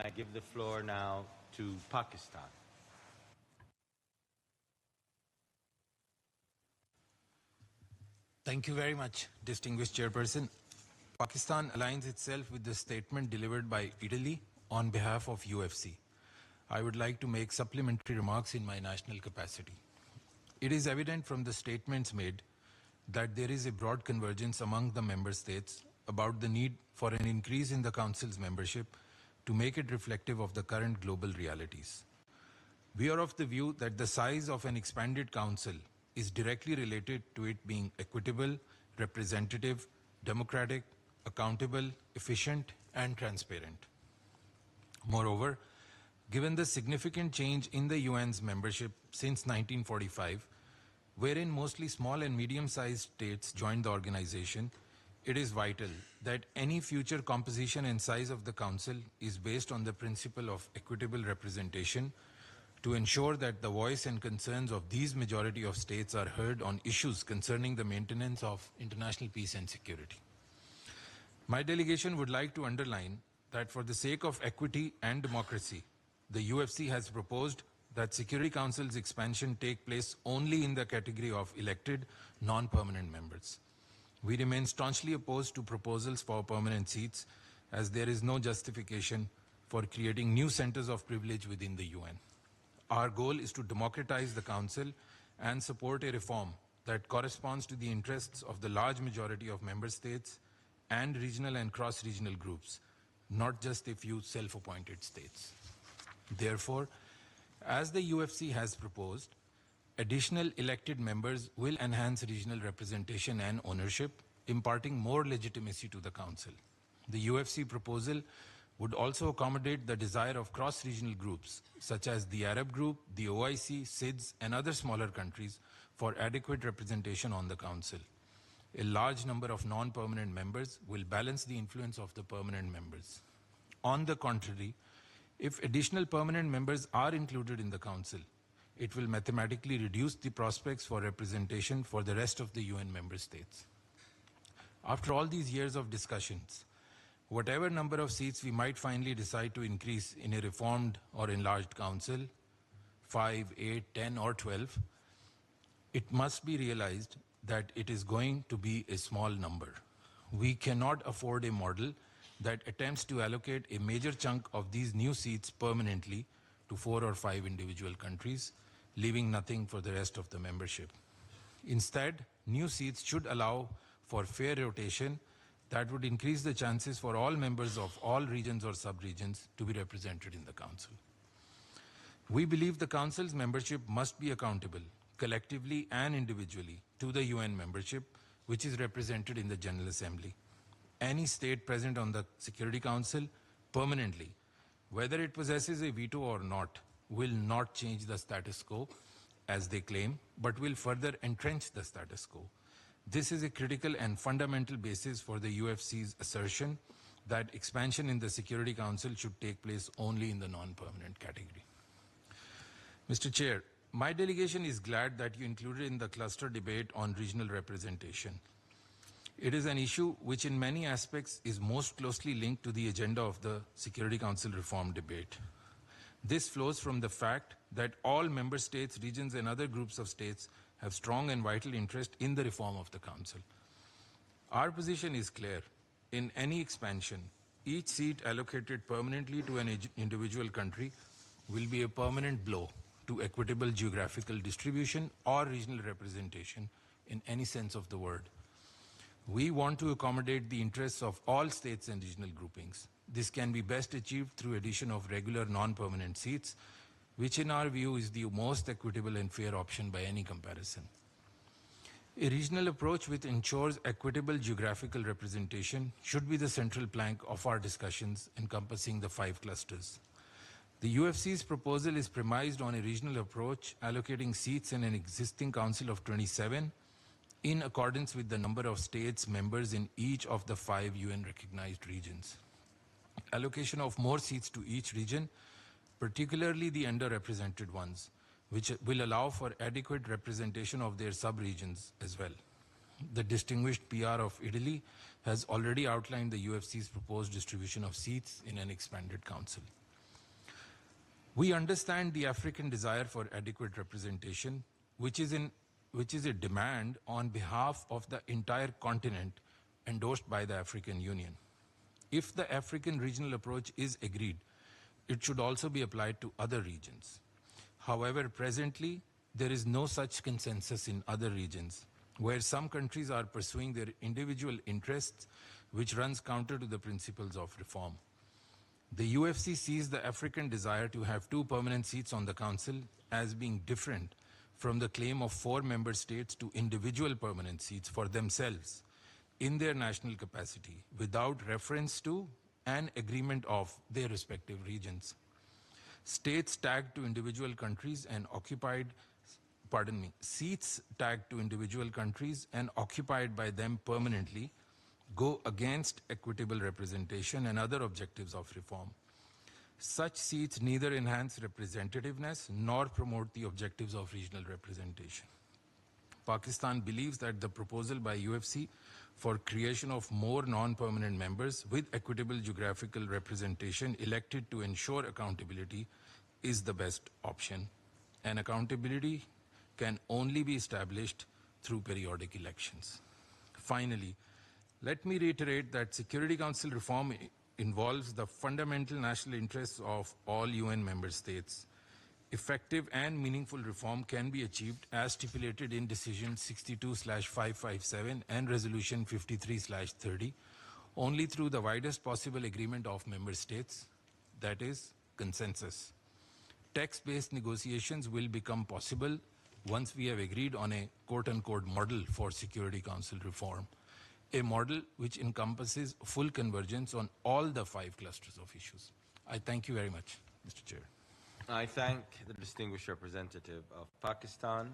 I give the floor now to Pakistan. Thank you very much, distinguished chairperson. Pakistan aligns itself with the statement delivered by Italy on behalf of UFC. I would like to make supplementary remarks in my national capacity. It is evident from the statements made that there is a broad convergence among the member states about the need for an increase in the Council's membership to make it reflective of the current global realities. We are of the view that the size of an expanded Council is directly related to it being equitable, representative, democratic, accountable, efficient, and transparent. Moreover, given the significant change in the UN's membership since 1945, wherein mostly small and medium-sized states joined the organization, it is vital that any future composition and size of the Council is based on the principle of equitable representation to ensure that the voice and concerns of these majority of states are heard on issues concerning the maintenance of international peace and security. My delegation would like to underline that for the sake of equity and democracy, the UFC has proposed that Security Council's expansion take place only in the category of elected, non-permanent members. We remain staunchly opposed to proposals for permanent seats, as there is no justification for creating new centers of privilege within the UN. Our goal is to democratize the Council and support a reform that corresponds to the interests of the large majority of member states and regional and cross-regional groups, not just a few self-appointed states. Therefore, as the UFC has proposed, additional elected members will enhance regional representation and ownership, imparting more legitimacy to the Council. The UFC proposal would also accommodate the desire of cross-regional groups, such as the Arab Group, the OIC, SIDS, and other smaller countries, for adequate representation on the Council. A large number of non-permanent members will balance the influence of the permanent members. On the contrary, if additional permanent members are included in the Council, it will mathematically reduce the prospects for representation for the rest of the UN member states. After all these years of discussions, whatever number of seats we might finally decide to increase in a reformed or enlarged Council, 5, 8, 10, or 12, it must be realized that it is going to be a small number. We cannot afford a model that attempts to allocate a major chunk of these new seats permanently to 4 or 5 individual countries, leaving nothing for the rest of the membership. Instead, new seats should allow for fair rotation that would increase the chances for all members of all regions or sub-regions to be represented in the Council. We believe the Council's membership must be accountable, collectively and individually, to the UN membership, which is represented in the General Assembly. Any state present on the Security Council permanently, whether it possesses a veto or not, will not change the status quo, as they claim, but will further entrench the status quo. This is a critical and fundamental basis for the UFC's assertion that expansion in the Security Council should take place only in the non-permanent category. Mr. Chair, my delegation is glad that you included in the cluster debate on regional representation. It is an issue which in many aspects is most closely linked to the agenda of the Security Council reform debate. This flows from the fact that all member states, regions, and other groups of states have strong and vital interest in the reform of the Council. Our position is clear. In any expansion, each seat allocated permanently to an individual country will be a permanent blow to equitable geographical distribution or regional representation in any sense of the word. We want to accommodate the interests of all states and regional groupings. This can be best achieved through addition of regular non-permanent seats, which in our view is the most equitable and fair option by any comparison. A regional approach which ensures equitable geographical representation should be the central plank of our discussions encompassing the 5 clusters. The UFC's proposal is premised on a regional approach allocating seats in an existing Council of 27 in accordance with the number of states members in each of the 5 UN-recognized regions. Allocation of more seats to each region, particularly the underrepresented ones, which will allow for adequate representation of their sub-regions as well. The distinguished PR of Italy has already outlined the UFC's proposed distribution of seats in an expanded council. We understand the African desire for adequate representation, which is a demand on behalf of the entire continent endorsed by the African Union. If the African regional approach is agreed, it should also be applied to other regions. However, presently, there is no such consensus in other regions, where some countries are pursuing their individual interests, which runs counter to the principles of reform. The UFC sees the African desire to have 2 permanent seats on the Council as being different from the claim of 4 member states to individual permanent seats for themselves in their national capacity without reference to an agreement of their respective regions. States tagged to individual countries and seats tagged to individual countries and occupied by them permanently go against equitable representation and other objectives of reform. Such seats neither enhance representativeness nor promote the objectives of regional representation. Pakistan believes that the proposal by UFC for creation of more non-permanent members with equitable geographical representation elected to ensure accountability is the best option, and accountability can only be established through periodic elections. Finally, let me reiterate that Security Council reform involves the fundamental national interests of all UN member states. Effective and meaningful reform can be achieved as stipulated in Decision 62/557 and Resolution 53/30 only through the widest possible agreement of member states, that is, consensus. Text-based negotiations will become possible once we have agreed on a quote-unquote model for Security Council reform, a model which encompasses full convergence on all the 5 clusters of issues. I thank you very much, Mr. Chair. I thank the distinguished representative of Pakistan.